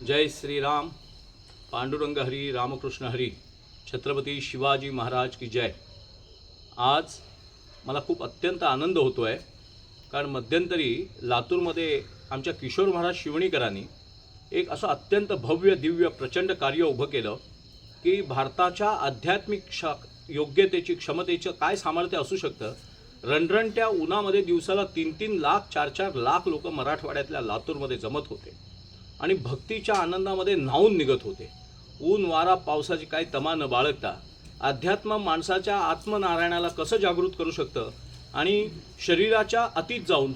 जय श्रीराम, पांडुरंग हरी, रामकृष्ण हरी, छत्रपती शिवाजी महाराज की जय। आज मला खूप अत्यंत आनंद होतो आहे, कारण मध्यंतरी लातूरमध्ये आमच्या किशोर महाराज शिवणीकरांनी एक असं अत्यंत भव्य दिव्य प्रचंड कार्य उभं केलं की भारताच्या आध्यात्मिक योग्यतेची क्षमतेचं काय सामर्थ्य असू शकतं। रणरणत्या उन्हामध्ये दिवसाला 3-3 लाख 4-4 लाख लोक मराठवाड्यातल्या लातूरमध्ये जमत होते आणि भक्तीच्या आनंदामध्ये न्हावून निघत होते। ऊन वारा पावसाची काही तमा न बाळगता अध्यात्म माणसाच्या आत्मनारायणाला कसं जागृत करू शकतं आणि शरीराच्या अतीत जाऊन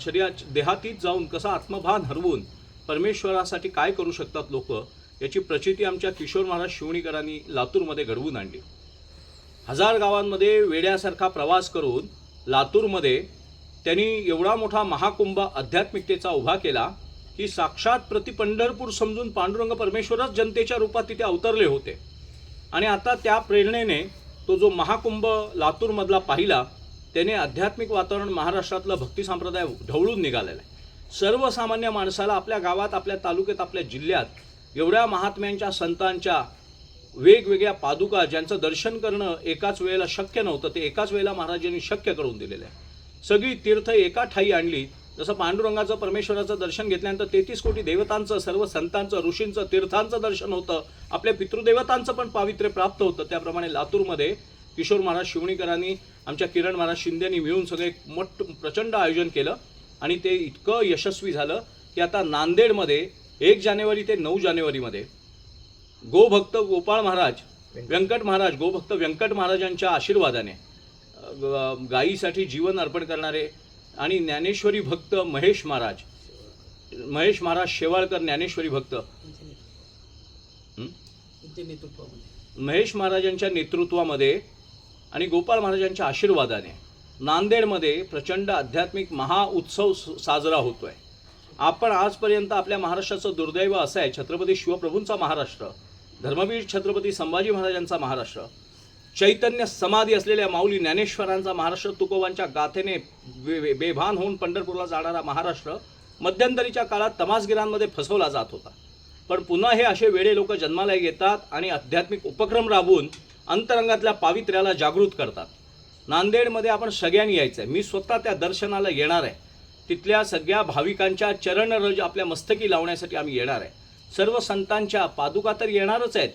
देहातीत जाऊन कसं आत्मभान हरवून परमेश्वरासाठी काय करू शकतात लोक, याची प्रचिती आमच्या किशोर महाराज शिवणीकरांनी लातूरमध्ये घडवून आणली। 1000 गावांमध्ये वेड्यासारखा प्रवास करून लातूरमध्ये त्यांनी एवढा मोठा महाकुंभ आध्यात्मिकतेचा उभा केला की साक्षात प्रति पंढरपूर समजून पांडुरंग परमेश्वरच जनतेच्या रूपात तिथे अवतरले होते। आणि आता त्या प्रेरणेने तो जो महाकुंभ लातूरमधला पाहिला, त्याने आध्यात्मिक वातावरण महाराष्ट्रातलं भक्ती संप्रदाय ढवळून निघालेला आहे। सर्वसामान्य माणसाला आपल्या गावात, आपल्या तालुक्यात, आपल्या जिल्ह्यात एवढ्या महात्म्यांच्या संतांच्या वेगवेगळ्या पादुका ज्यांचं दर्शन करणं एकाच वेळेला शक्य नव्हतं, ते एकाच वेळेला महाराजांनी शक्य करून दिलेलं आहे। सगळी तीर्थ एका ठाई आणली। जसं पांडुरंगाचं परमेश्वराचं दर्शन घेतल्यानंतर 33 कोटी देवतांचं, सर्व संतांचं, ऋषींचं, तीर्थांचं दर्शन होतं, आपल्या पितृदेवतांचं पण पावित्र्य प्राप्त होतं। त्याप्रमाणे लातूरमध्ये किशोर महाराज शिवणीकरांनी आमच्या किरण महाराज शिंदेनी मिळून सगळे प्रचंड आयोजन केलं आणि ते इतकं यशस्वी झालं की आता नांदेडमध्ये 1 जानेवारी ते 9 जानेवारीमध्ये गोभक्त गोपाळ महाराज, व्यंकट महाराज, गोभक्त व्यंकट महाराजांच्या आशीर्वादाने गायीसाठी जीवन अर्पण करणारे आणि ज्ञानेश्वरी भक्त महेश महाराज शेवाळकर, ज्ञानेश्वरी भक्त महेश महाराजांच्या नेतृत्वामध्ये आणि गोपाळ महाराजांच्या आशीर्वादाने नांदेडमध्ये प्रचंड आध्यात्मिक महाउत्सव साजरा होतोय। आपण आजपर्यंत आपल्या महाराष्ट्राचं दुर्दैव असं आहे, छत्रपती शिवप्रभूंचा महाराष्ट्र, धर्मवीर छत्रपती संभाजी महाराजांचा महाराष्ट्र, चैतन्य समाधी असलेल्या माऊली ज्ञानेश्वरांचा महाराष्ट्र, तुकोबांच्या गाथेने बेभान होऊन पंढरपूरला जाणारा महाराष्ट्र मध्यंतरीच्या काळात तमासगिरांमध्ये फसवला जात होता। पण पुन्हा हे असे वेडे लोक जन्माला येतात आणि आध्यात्मिक उपक्रम राबवून अंतरंगातल्या पावित्र्याला जागृत करतात। नांदेडमध्ये आपण सगळ्यांनी यायचं आहे। मी स्वतः त्या दर्शनाला येणार आहे। तिथल्या सगळ्या भाविकांच्या चरणरज आपल्या मस्तकी लावण्यासाठी आम्ही येणार आहे। सर्व संतांच्या पादुका तर येणारच आहेत,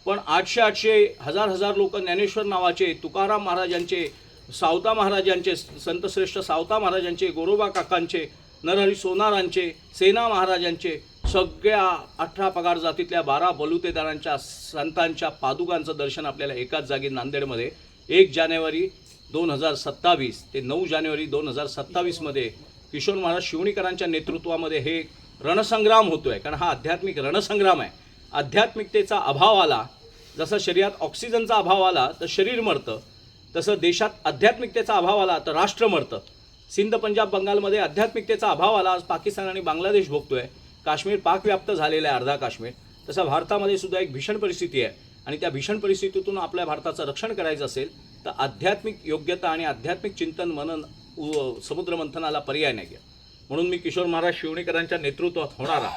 पण 800 1000 लोक ज्ञानेश्वर नावाचे, तुकाराम महाराजांचे, सावता महाराजांचे, संतश्रेष्ठ सावता महाराजांचे, गोरोबा काकांचे, नरहरी सोनारांचे, सेना महाराजांचे, सगळ्या 18 पगार जातीतल्या 12 बलुतेदारांच्या संतांच्या पादुकांचं दर्शन आपल्याला एकाच जागी नांदेडमध्ये 1 जानेवारी 2027 ते 9 जानेवारी 2027 मध्ये किशोर महाराज शिवणीकरांच्या नेतृत्वामध्ये हे रणसंग्राम होतोय। कारण हा आध्यात्मिक रणसंग्राम आहे। आध्यात्मिकतेचा अभाव आला, जसं शरीरात ऑक्सिजनचा अभाव आला तर शरीर मरतं, तसं देशात आध्यात्मिकतेचा अभाव आला तर राष्ट्र मरतं। सिंध, पंजाब, बंगालमध्ये आध्यात्मिकतेचा अभाव आला, आज पाकिस्तान आणि बांगलादेश भोगतोय। काश्मीर पाकव्याप्त झालेला आहे, अर्धा काश्मीर। तसं भारतामध्ये सुद्धा एक भीषण परिस्थिती आहे आणि त्या भीषण परिस्थितीतून आपल्या भारताचं रक्षण करायचं असेल तर आध्यात्मिक योग्यता आणि आध्यात्मिक चिंतन मनन समुद्रमंथनाला पर्याय नाही आहे। म्हणून मी किशोर महाराज शिवणीकरांच्या नेतृत्वात होणारा,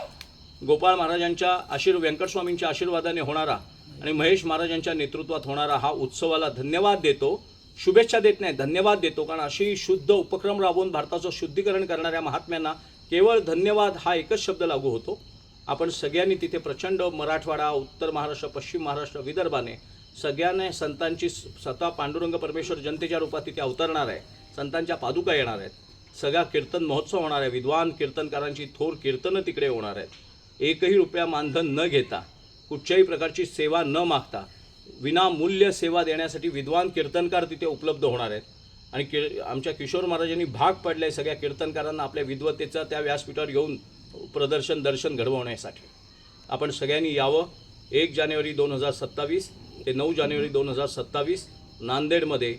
गोपाळ महाराजांच्या व्यंकटस्वामींच्या आशीर्वादाने होणारा आणि महेश महाराजांच्या नेतृत्वात होणारा हा उत्सवाला धन्यवाद देतो, शुभेच्छा देत नाही, धन्यवाद देतो। कारण अशी शुद्ध उपक्रम राबवून भारताचं शुद्धीकरण करणाऱ्या महात्म्यांना केवळ धन्यवाद हा एकच शब्द लागू होतो। आपण सगळ्यांनी तिथे प्रचंड मराठवाडा, उत्तर महाराष्ट्र, पश्चिम महाराष्ट्र, विदर्भाने सगळ्यांनी संतांची, स्वतः पांडुरंग परमेश्वर जनतेच्या रूपात तिथे अवतरणार आहे, संतांच्या पादुका येणार आहेत, सगळा कीर्तन महोत्सव होणार आहे, विद्वान कीर्तनकारांची थोर कीर्तनं तिकडे होणार आहेत। 1ही रुपया मानधन न घेता, कुठच्याही प्रकारची सेवा न मागता विनामूल्य सेवा देण्यासाठी विद्वान कीर्तनकार तिथे उपलब्ध होणार आहेत। आणि आमच्या किशोर महाराजांनी भाग पडले सगळ्या कीर्तनकारांना आपल्या विद्वत्तेचा त्या व्यासपीठावर येऊन दर्शन घडवण्यासाठी। आपण सगळ्यांनी यावं। 1 जानेवारी 2027 ते 9 जानेवारी 2027 नांदेडमध्ये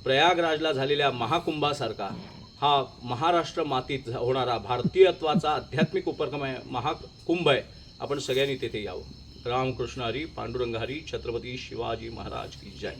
प्रयागराजला झालेल्या महाकुंभासारखा हा महाराष्ट्र मातीत होणारा भारतीयत्वाचा आध्यात्मिक उपक्रम आहे, महाकुंभ आहे। आपण सगळ्यांनी तेथे यावं। रामकृष्ण हरी, पांडुरंग हरी, छत्रपती शिवाजी महाराज की जय।